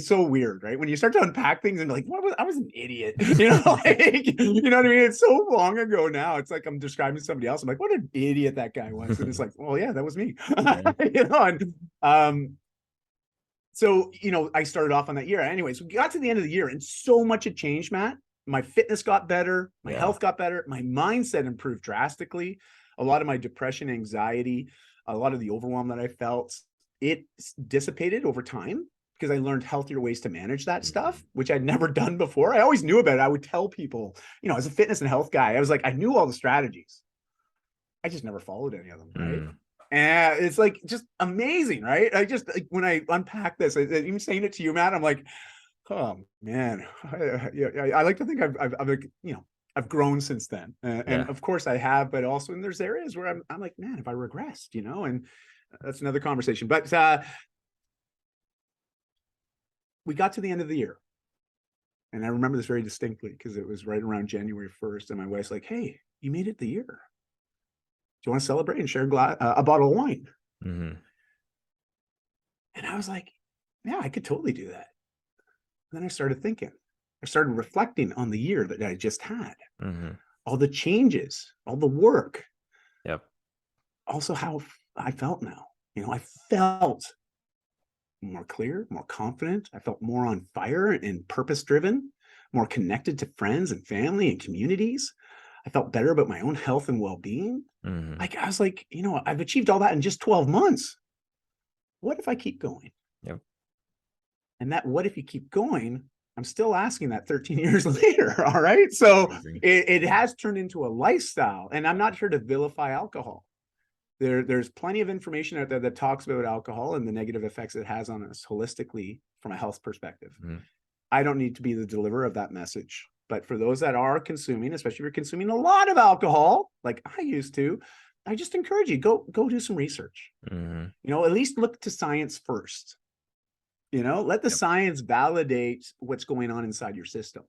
so weird, right? When you start to unpack things and be like, I was an idiot, you know what I mean? It's so long ago now. It's like I'm describing somebody else. I'm like, what an idiot that guy was. And it's like, well, yeah, that was me. So, I started off on that year. Anyways, we got to the end of the year and so much had changed, Matt. My fitness got better, my health got better, my mindset improved drastically. A lot of my depression, anxiety, a lot of the overwhelm that I felt, it dissipated over time because I learned healthier ways to manage that stuff, which I'd never done before. I always knew about it. I would tell people, as a fitness and health guy, I was like, I knew all the strategies. I just never followed any of them, right? And it's like, just amazing, right? When I unpack this, even saying it to you, Matt, I'm like, oh man, I like to think I've grown since then. And of course I have, but also there's areas where I'm like, man, have I regressed, and that's another conversation. But we got to the end of the year. And I remember this very distinctly because it was right around January 1st. And my wife's like, hey, you made it the year. Do you want to celebrate and share a bottle of wine? And I was like, yeah, I could totally do that. And then I started thinking. I started reflecting on the year that I just had, all the changes, all the work. Also how I felt now. I felt more clear, more confident. I felt more on fire and purpose-driven, more connected to friends and family and communities. I felt better about my own health and well-being. Like I was like, I've achieved all that in just 12 months. What if I keep going? And that what if you keep going, I'm still asking that 13 years later. All right. So it has turned into a lifestyle. And I'm not here to vilify alcohol. There's plenty of information out there that talks about alcohol and the negative effects it has on us holistically from a health perspective. I don't need to be the deliverer of that message. But for those that are consuming, especially if you're consuming a lot of alcohol, like I used to, I just encourage you, go do some research. At least look to science first. Let the science validate what's going on inside your system,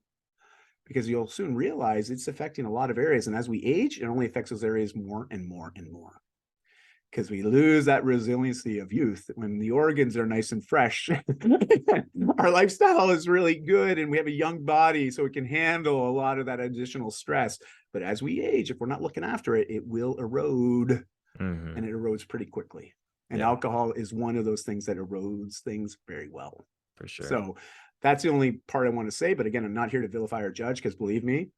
because you'll soon realize it's affecting a lot of areas. And as we age, it only affects those areas more and more and more, because we lose that resiliency of youth when the organs are nice and fresh. Our lifestyle is really good and we have a young body, so it can handle a lot of that additional stress. But as we age, if we're not looking after it, it will erode, and it erodes pretty quickly. And alcohol is one of those things that erodes things very well. For sure. So that's the only part I want to say. But again, I'm not here to vilify or judge, because believe me,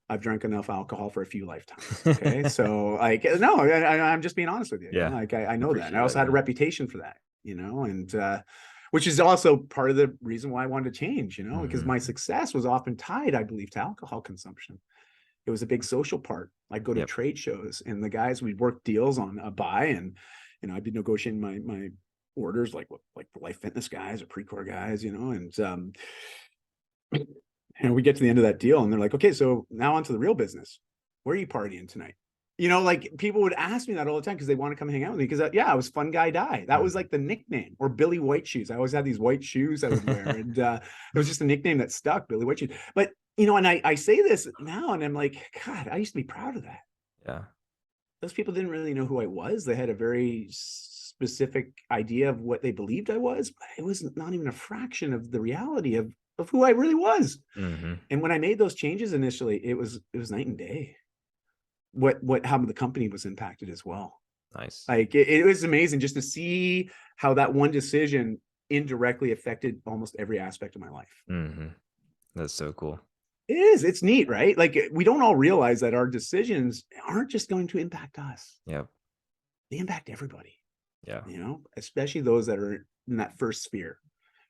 I've drank enough alcohol for a few lifetimes. Okay. So I'm just being honest with you. I know that. And I also had a reputation for that, and which is also part of the reason why I wanted to change, because my success was often tied, I believe, to alcohol consumption. It was a big social part. I'd go to trade shows and the guys, we'd work deals on a buy, and I'd be negotiating my orders like the Life Fitness guys or Precor guys, and And we get to the end of that deal and they're like, okay, so now on to the real business. Where are you partying tonight? Like people would ask me that all the time because they want to come hang out with me because I was Fun Guy Dai. That was like the nickname, or Billy White Shoes. I always had these white shoes I would wear, and it was just a nickname that stuck, Billy White Shoes. But and I say this now, and I'm like, God, I used to be proud of that. Yeah. Those people didn't really know who I was. They had a very specific idea of what they believed I was, but it was not even a fraction of the reality of who I really was. Mm-hmm. And when I made those changes initially, it was night and day. How the company was impacted as well. Nice. Like it was amazing just to see how that one decision indirectly affected almost every aspect of my life. Mm-hmm. That's so cool. It's neat, right? Like we don't all realize that our decisions aren't just going to impact us. Yeah. They impact everybody. Yeah. Especially those that are in that first sphere,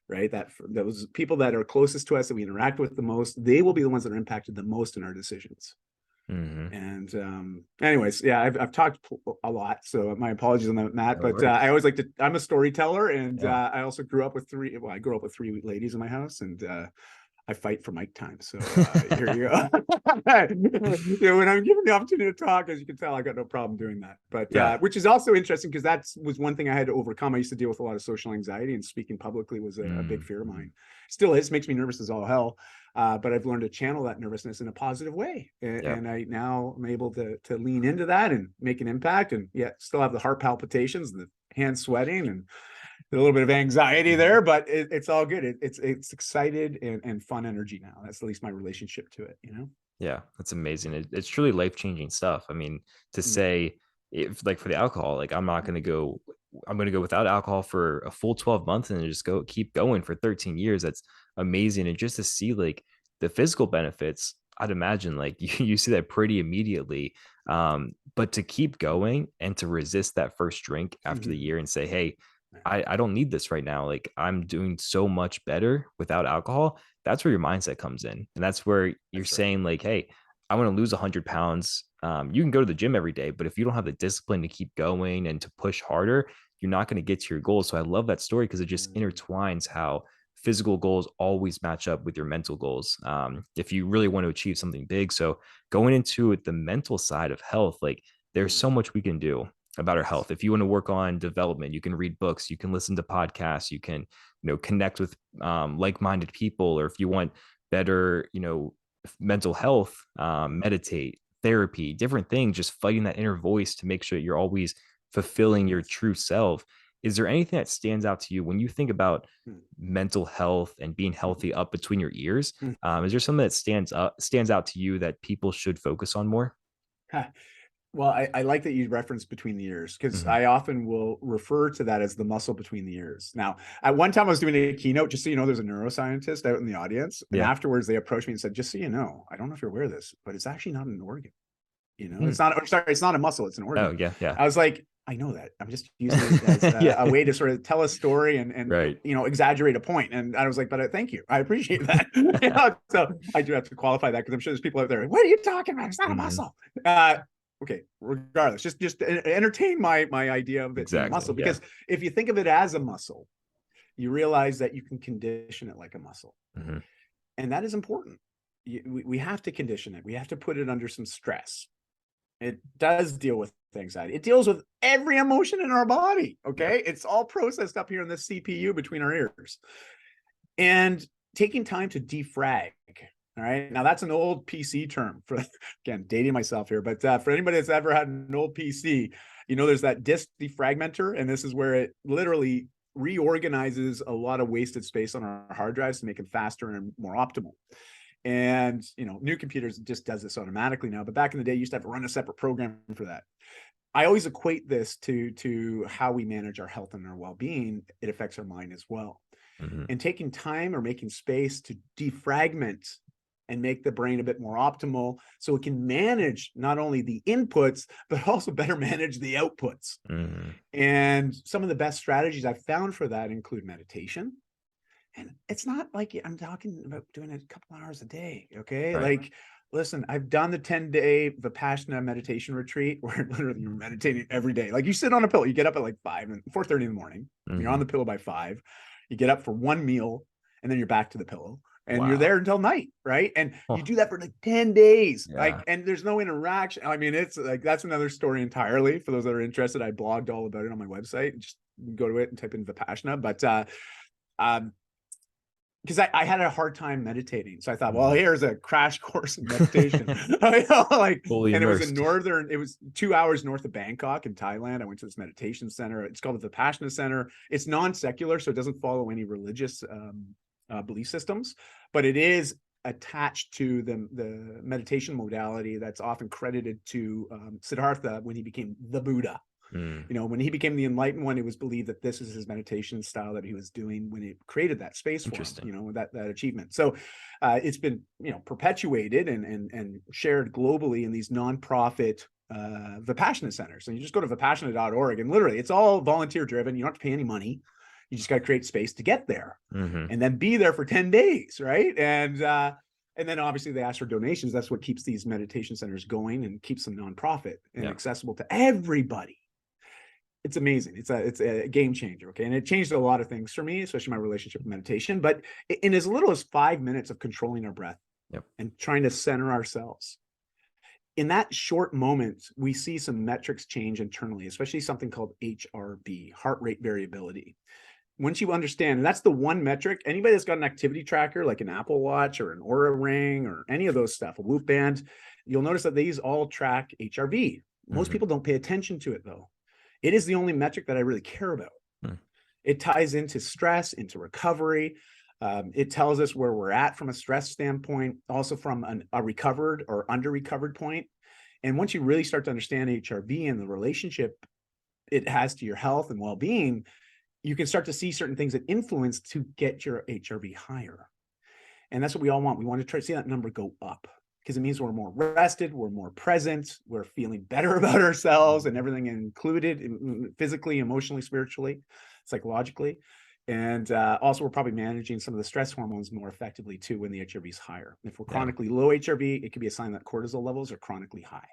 right? Those people that are closest to us, that we interact with the most, they will be the ones that are impacted the most in our decisions. Mm-hmm. And anyways, yeah, I've talked a lot, so my apologies on that, Matt. No But worries. I always like to. I'm a storyteller, and Yeah. I also grew up with three. Well, I grew up with three ladies in my house, and I fight for mic time. So here you go. When I'm given the opportunity to talk, as you can tell, I got no problem doing that. But Yeah. which is also interesting because that was one thing I had to overcome. I used to deal with a lot of social anxiety, and speaking publicly was a big fear of Mm-hmm. mine. Still is, makes me nervous as all hell. But I've learned to channel that nervousness in a positive way, Yeah. and I now am able to lean into that and make an impact, and yet still have the heart palpitations, and the hands sweating, and a little bit of anxiety there, but it's all good. It's excited and fun energy now. That's at least my relationship to it. Yeah, that's amazing. It's truly life-changing stuff. I mean, to Mm. say if like for the alcohol, like I'm gonna go without alcohol for a full 12 months and then just keep going for 13 years. That's amazing. And just to see like the physical benefits, I'd imagine like you see that pretty immediately. But to keep going and to resist that first drink after the year and say, hey, I don't need this right now. Like I'm doing so much better without alcohol. That's where your mindset comes in. And that's where you're That's right. saying, like, hey, I want to lose 100 pounds. You can go to the gym every day, but if you don't have the discipline to keep going and to push harder, you're not going to get to your goals. So I love that story because it just intertwines how physical goals always match up with your mental goals. If you really want to achieve something big. So going into it, the mental side of health, like there's so much we can do about our Yes. health. If you want to work on development, you can read books, you can listen to podcasts, you can, connect with like-minded people, or if you want better, mental health, meditate, therapy, different things, just fighting that inner voice to make sure that you're always fulfilling your Yes. true self. Is there anything that stands out to you when you think about Mm. mental health and being healthy up between your ears? Mm. Is there something that stands out to you that people should focus on more? Well, I like that you reference between the ears, because Mhm. I often will refer to that as the muscle between the ears. Now, at one time I was doing a keynote, just so you know, there's a neuroscientist out in the audience. And Yeah. afterwards they approached me and said, just so you know, I don't know if you're aware of this, but it's actually not an organ. Hmm. It's not, or sorry, it's not a muscle, it's an Oh, organ. yeah, yeah. I was like, I know that. I'm just using it as a Yeah. way to sort of tell a story and Right. exaggerate a point. And I was like, but thank you, I appreciate that. So I do have to qualify that, because I'm sure there's people out there, what are you talking about? It's not a Mhm. muscle. Okay, regardless, just entertain my idea of it being a Exactly. muscle, Yeah. because if you think of it as a muscle, you realize that you can condition it like a muscle, Mhm. and that is important. We have to condition it. We have to put it under some stress. It does deal with anxiety. It deals with every emotion in our body. Yep. Okay. It's all processed up here in this CPU between our ears. And taking time to defrag. All right. Now, that's an old PC term for, again, dating myself here, but for anybody that's ever had an old PC, there's that disk defragmenter. And this is where it literally reorganizes a lot of wasted space on our hard drives to make them faster and more optimal. And new computers just does this automatically now, but back in the day you used to have to run a separate program for that. I always equate this to how we manage our health and our well-being. It affects our mind as well. Mhm. And taking time or making space to defragment and make the brain a bit more optimal, so it can manage not only the inputs but also better manage the outputs. Mhm. And some of the best strategies I've found for that include meditation. And it's not like I'm talking about doing it a couple hours a day. Okay. Right. Like, listen, I've done the 10-day Vipassana meditation retreat where literally you're meditating every day. Like, you sit on a pillow, you get up at like 4:30 in the morning, you're on Mhm. the pillow by 5, you get up for one meal, and then you're back to the pillow. and you're Wow. there until night, right? And you Oh, do that for like 10 days, yeah. like, and there's no interaction. I mean, it's like, that's another story entirely. For those that are interested, I blogged all about it on my website. Just go to it and type in Vipassana. But um, because I had a hard time meditating. So I thought, well, Mhm. here's a crash course in meditation. Like, Fully and it was in immersed. it was 2 hours north of Bangkok in Thailand. I went to this meditation center. It's called the Vipassana Center. It's non-secular, so it doesn't follow any religious belief systems, but it is attached to the meditation modality that's often credited to Siddhartha when he became the Buddha. Mm. When he became the enlightened one, it was believed that this is his meditation style that he was doing when he created that space for him, Interesting. that achievement. So it's been, perpetuated and shared globally in these nonprofit Vipassana centers. And you just go to vipassana.org, and literally it's all volunteer driven. You don't have to pay any money. You just got to create space to get there Hmm. and then be there for 10 days. Right. And then obviously they ask for donations. That's what keeps these meditation centers going and keeps them nonprofit and Yeah. accessible to everybody. It's amazing. It's a game changer. Okay. And it changed a lot of things for me, especially my relationship with meditation. But in as little as 5 minutes of controlling our breath Yep. and trying to center ourselves, in that short moment, we see some metrics change internally, especially something called HRV, heart rate variability. Once you understand, and that's the one metric, anybody that's got an activity tracker like an Apple Watch or an Aura Ring or any of those stuff, a Whoop Band, you'll notice that these all track HRV. Most Hmm. people don't pay attention to it though. It is the only metric that I really care about. Hmm. It ties into stress, into recovery. It tells us where we're at from a stress standpoint, also from a recovered or under recovered point. And once you really start to understand HRV and the relationship it has to your health and well-being, you can start to see certain things that influence to get your HRV higher. And that's what we all want. We want to try to see that number go up because it means we're more rested, we're more present, we're feeling better about ourselves and everything included, physically, emotionally, spiritually, psychologically. And also, we're probably managing some of the stress hormones more effectively too when the HRV is higher. If we're Yeah. chronically low HRV, it could be a sign that cortisol levels are chronically high,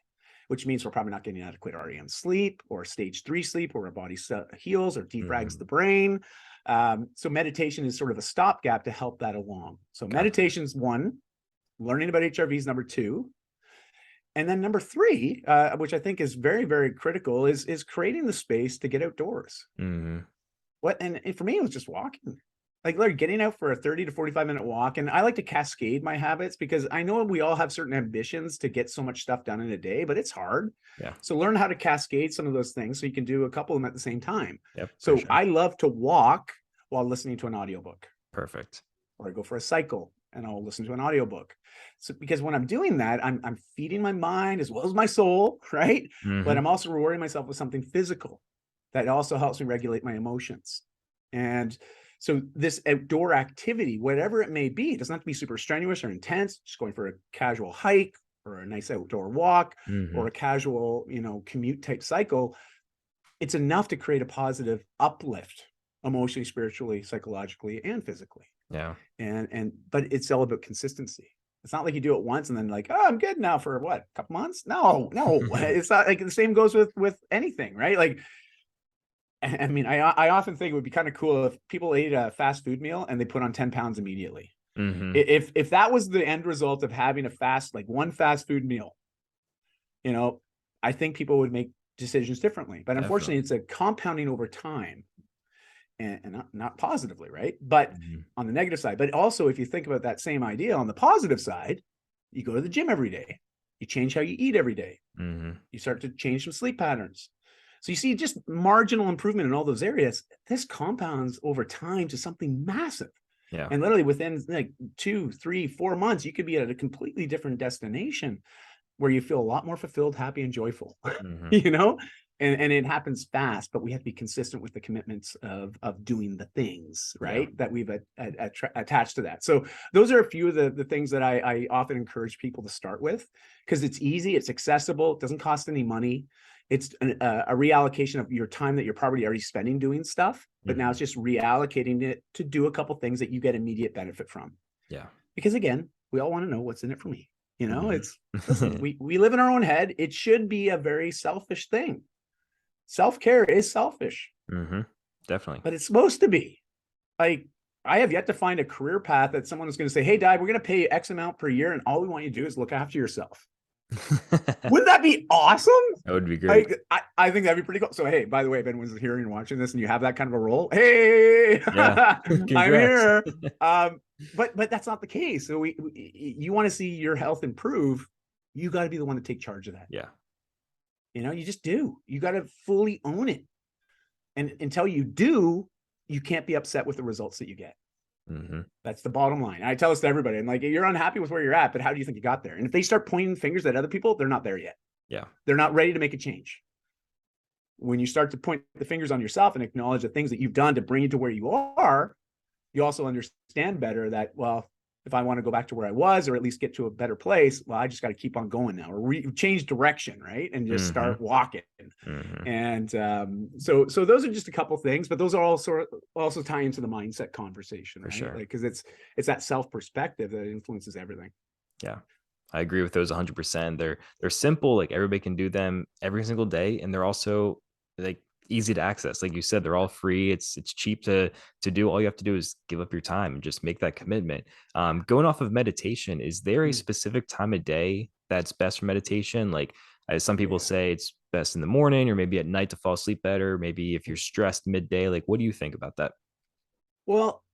which means we're probably not getting adequate REM sleep or stage 3 sleep, where our body heals or defrags Hmm. the brain. So meditation is sort of a stopgap to help that along. So Gotcha. meditation's one, learning about HRV is number two. And then number three, which I think is very, very critical, is creating the space to get outdoors. Hmm. And for me, it was just walking. Like literally getting out for a 30 to 45-minute walk. And I like to cascade my habits because I know we all have certain ambitions to get so much stuff done in a day, but it's hard. Yeah. So learn how to cascade some of those things so you can do a couple of them at the same time. Yep. For So sure. I love to walk while listening to an audiobook, Perfect. or I go for a cycle and I'll listen to an audiobook. So because when I'm doing that, I'm feeding my mind as well as my soul, right? But Hmm. I'm also rewarding myself with something physical that also helps me regulate my emotions. And so this outdoor activity, whatever it may be, it doesn't have to be super strenuous or intense, just going for a casual hike or a nice outdoor walk or Hmm. a casual, commute type cycle. It's enough to create a positive uplift emotionally, spiritually, psychologically, and physically. Yeah. But it's all about consistency. It's not like you do it once and then like, oh, I'm good now for what, a couple months? No, it's not like the same goes with anything, right? Like, I mean, I often think it would be kind of cool if people ate a fast food meal and they put on 10 pounds immediately. Hmm. If that was the end result of having like one fast food meal, I think people would make decisions differently. But unfortunately, Definitely. it's a compounding over time and not positively, right? But Hmm. on the negative side. But also, if you think about that same idea on the positive side, you go to the gym every day, you change how you eat every day, Hmm. you start to change some sleep patterns. So you see just marginal improvement in all those areas. This compounds over time to something massive. Yeah. And literally within like 2, 3, 4 months, you could be at a completely different destination where you feel a lot more fulfilled, happy, and joyful, Hmm. you know? And it happens fast, but we have to be consistent with the commitments of doing the things, Yeah. right? That we've attached to that. So those are a few of the things that I often encourage people to start with because it's easy, it's accessible, it doesn't cost any money. It's a reallocation of your time that you're probably already spending doing stuff, but now it's Hmm. just reallocating it to do a couple things that you get immediate benefit from. Yeah. Because again, we all want to know what's in it for me. Hmm. Listen, we live in our own head. It should be a very selfish thing. Self-care is selfish, Hmm. Definitely. but it's supposed to be. Like, I have yet to find a career path that someone is going to say, hey, Dai, we're going to pay you X amount per year, and all we want you to do is look after yourself. Wouldn't that be awesome? That would be great. I think that'd be pretty cool. So, hey, by the way, if anyone's hearing and watching this and you have that kind of a role, hey, Yeah. I'm Congrats. here. But that's not the case. So you want to see your health improve, you got to be the one to take charge of that. Yeah. You just do. You got to fully own it. And until you do, you can't be upset with the results that you get. Mm-hmm. That's the bottom line. I tell this to everybody. I'm like, you're unhappy with where you're at, but how do you think you got there? And if they start pointing fingers at other people, they're not there yet. Yeah. They're not ready to make a change. When you start to point the fingers on yourself and acknowledge the things that you've done to bring you to where you are, you also understand better that, well, if I want to go back to where I was, or at least get to a better place, well, I just got to keep on going now, or change direction, right? And just start walking. And so those are just a couple things, but those are also tie into the mindset conversation, right? For sure. Like, because it's that self perspective that influences everything. Yeah. I agree with those 100%. They're simple, like everybody can do them every single day, and they're also like easy to access. Like you said, they're all free. It's cheap to do. All you have to do is give up your time and just make that commitment. Going off of meditation, is there a specific time of day that's best for meditation? Like, as some people say, it's best in the morning or maybe at night to fall asleep better. Maybe if you're stressed midday. Like, what do you think about that? Well,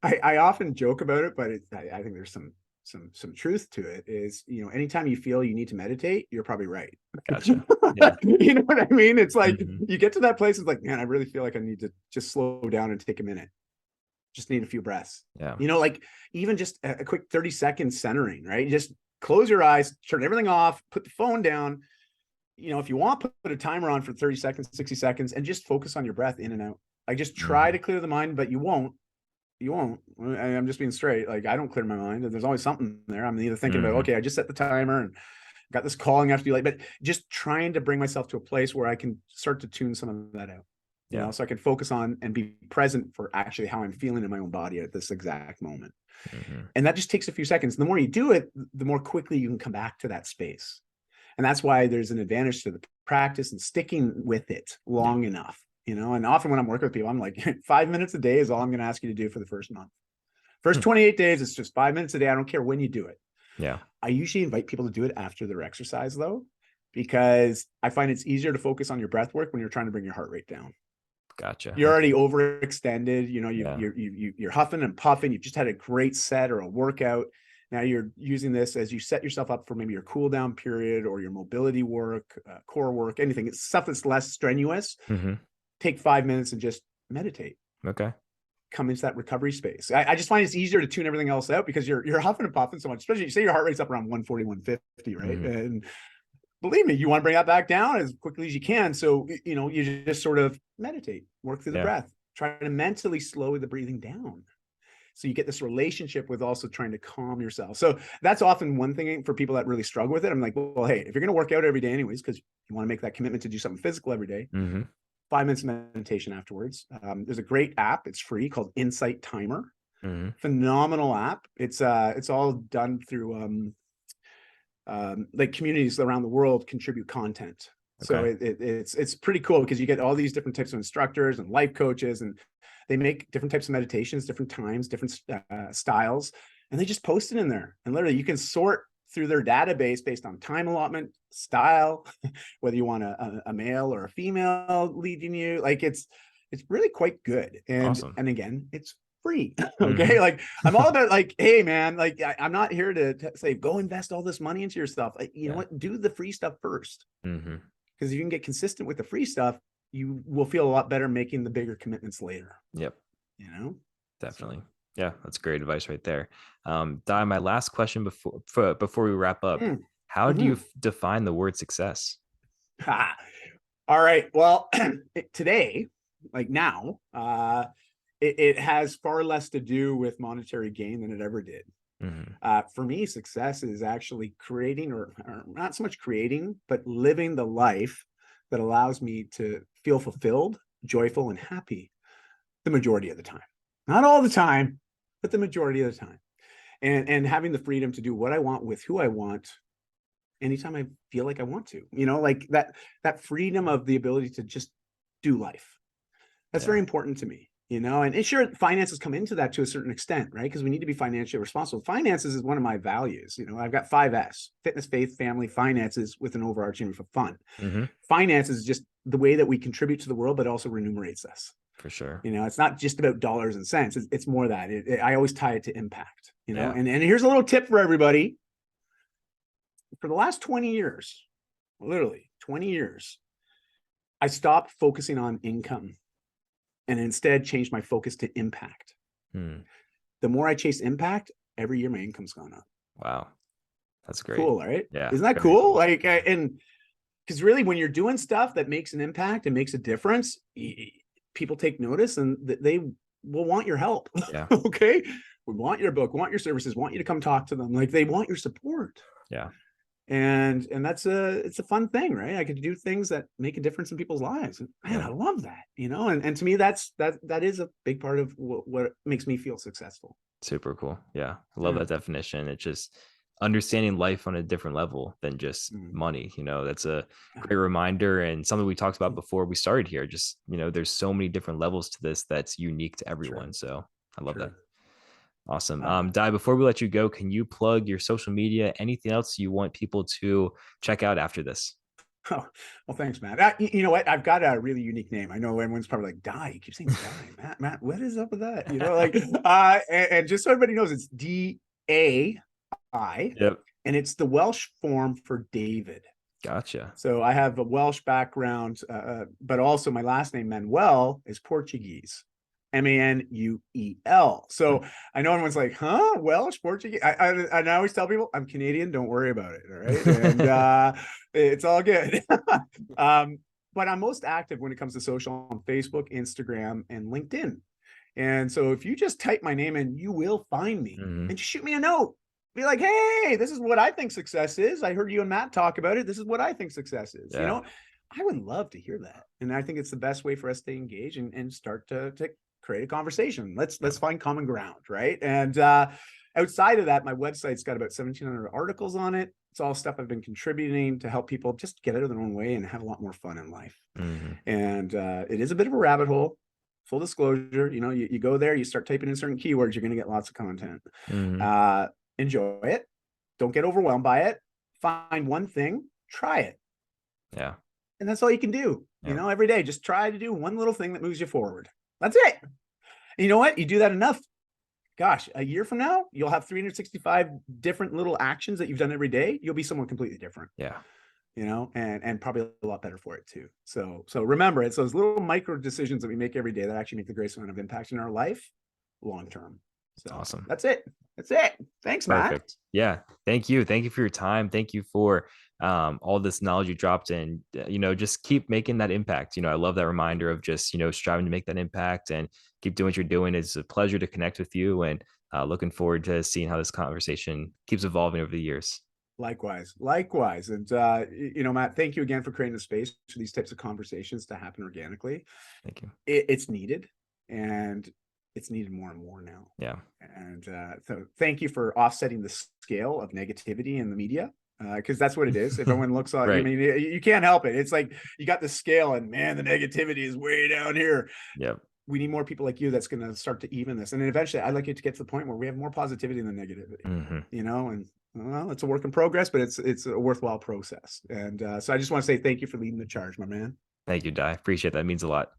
I often joke about it, but I think there's some truth to it. Is, anytime you feel you need to meditate, you're probably right. Gotcha. Yeah. You know what I mean? It's like you get to that place, it's like, man, I really feel like I need to just slow down and take a minute. Just need a few breaths. Yeah. Like even just a quick 30-second centering, right? You just close your eyes, turn everything off, put the phone down. If you want, put a timer on for 30 seconds, 60 seconds, and just focus on your breath in and out. Like, just try to clear the mind, but you won't. I'm just being straight. Like, I don't clear my mind. There's always something there. I'm either thinking about, okay, I just set the timer and got this calling I have to be late, but just trying to bring myself to a place where I can start to tune some of that out. So I can focus on and be present for actually how I'm feeling in my own body at this exact moment. And that just takes a few seconds. The more you do it, the more quickly you can come back to that space. And that's why there's an advantage to the practice and sticking with it long enough. And often when I'm working with people, I'm like, 5 minutes a day is all I'm going to ask you to do for the first month. First 28 days, it's just 5 minutes a day. I don't care when you do it. Yeah. I usually invite people to do it after their exercise, though, because I find it's easier to focus on your breath work when you're trying to bring your heart rate down. Gotcha. You're already overextended. You're huffing and puffing. You've just had a great set or a workout. Now you're using this as you set yourself up for maybe your cool down period or your mobility work, core work, anything. It's stuff that's less strenuous. Take 5 minutes and just meditate. Okay. Come into that recovery space. I just find it's easier to tune everything else out because you're huffing and puffing so much, especially you say your heart rate's up around 140, 150, right? And believe me, you want to bring that back down as quickly as you can. So, you just sort of meditate, work through the breath, try to mentally slow the breathing down. So you get this relationship with also trying to calm yourself. So that's often one thing for people that really struggle with it. I'm like, well, hey, if you're going to work out every day anyways, because you want to make that commitment to do something physical every day, 5 minutes of meditation afterwards. There's a great app. It's free, called Insight Timer. Phenomenal app. It's all done through like communities around the world contribute content. So it's pretty cool because you get all these different types of instructors and life coaches, and they make different types of meditations, different times, different styles, and they just post it in there. And literally you can sort through their database based on time allotment, style, whether you want a male or a female leading you. Like, it's really quite good. And awesome. And again, it's free. Okay. Like, I'm all about like, hey man, like I'm not here to say, go invest all this money into your stuff. Like, you know what, do the free stuff first. Because if you can get consistent with the free stuff, you will feel a lot better making the bigger commitments later. Yep. So. Definitely. Yeah, that's great advice right there. Dai, my last question before we wrap up, how do you define the word success? All right. Well, today, like now, it has far less to do with monetary gain than it ever did. For me, success is actually creating, or not so much creating, but living the life that allows me to feel fulfilled, joyful, and happy the majority of the time. Not all the time, but the majority of the time. And having the freedom to do what I want with who I want anytime I feel like I want to, like that freedom of the ability to just do life. That's very important to me. and sure, finances come into that to a certain extent, right? Because we need to be financially responsible. Finances is one of my values. I've got 5S: fitness, faith, family, finances, with an overarching for fun. Mm-hmm. Finances is just the way that we contribute to the world, but also remunerates us. For sure. It's not just about dollars and cents. It's more that I always tie it to impact, Yeah. and here's a little tip for everybody. For the last 20 years, literally 20 years, I stopped focusing on income and instead changed my focus to impact. The more I chase impact, every year my income's gone up. Wow. That's great. Cool, right? Yeah. Isn't that cool? Like, and because really, when you're doing stuff that makes an impact and makes a difference, people take notice and they will want your help. Yeah. Okay. We want your book, want your services, want you to come talk to them. Like, they want your support. Yeah. And it's a fun thing, right? I could do things that make a difference in people's lives. Man, I love that, and to me, that is a big part of what makes me feel successful. Super cool. Yeah. I love that definition. It's just understanding life on a different level than just money. That's a great reminder, and something we talked about before we started here. Just, there's so many different levels to this that's unique to everyone. So I love that. Awesome. Dai, before we let you go, can you plug your social media, anything else you want people to check out after this? Oh, well, thanks, Matt. You know what? I've got a really unique name. I know everyone's probably like, Dai, you keep saying Dai, Matt, what is up with that? And just so everybody knows, it's DAI. Yep. And it's the Welsh form for David. Gotcha. So I have a Welsh background, but also my last name, Manuel, is Portuguese. Manuel. So I know everyone's like, huh? Welsh, Portuguese. I always tell people I'm Canadian. Don't worry about it. All right. And it's all good. But I'm most active when it comes to social on Facebook, Instagram, and LinkedIn. And so if you just type my name in, you will find me and just shoot me a note. Be like, hey, this is what I think success is. I heard you and Matt talk about it. This is what I think success is. Yeah. I would love to hear that. And I think it's the best way for us to engage and start to create a conversation. Let's find common ground, right? And outside of that, my website's got about 1,700 articles on it. It's all stuff I've been contributing to help people just get out of their own way and have a lot more fun in life. And it is a bit of a rabbit hole. Full disclosure, you go there, you start typing in certain keywords, you're going to get lots of content. Enjoy it. Don't get overwhelmed by it. Find one thing, try it. Yeah. And that's all you can do. Every day, just try to do one little thing that moves you forward. That's it. And you know what? You do that enough. Gosh, a year from now, you'll have 365 different little actions that you've done every day. You'll be someone completely different. Yeah. And probably a lot better for it too. So remember, it's those little micro decisions that we make every day that actually make the greatest amount of impact in our life long term. So awesome. That's it. Thanks, Matt. Perfect. Yeah. Thank you. Thank you for your time. Thank you for all this knowledge you dropped in. Just keep making that impact. I love that reminder of just, striving to make that impact and keep doing what you're doing. It's a pleasure to connect with you, and looking forward to seeing how this conversation keeps evolving over the years. Likewise. And, Matt, thank you again for creating the space for these types of conversations to happen organically. Thank you. It's needed, and it's needed more and more now. Yeah. And so thank you for offsetting the scale of negativity in the media, because that's what it is. If everyone looks on, right. I mean, you can't help it. It's like you got the scale, and man, the negativity is way down here. Yep. We need more people like you that's going to start to even this. And then eventually I'd like it to get to the point where we have more positivity than negativity, and well, it's a work in progress, but it's a worthwhile process. And so I just want to say thank you for leading the charge, my man. Thank you, Dai. Appreciate that. It means a lot.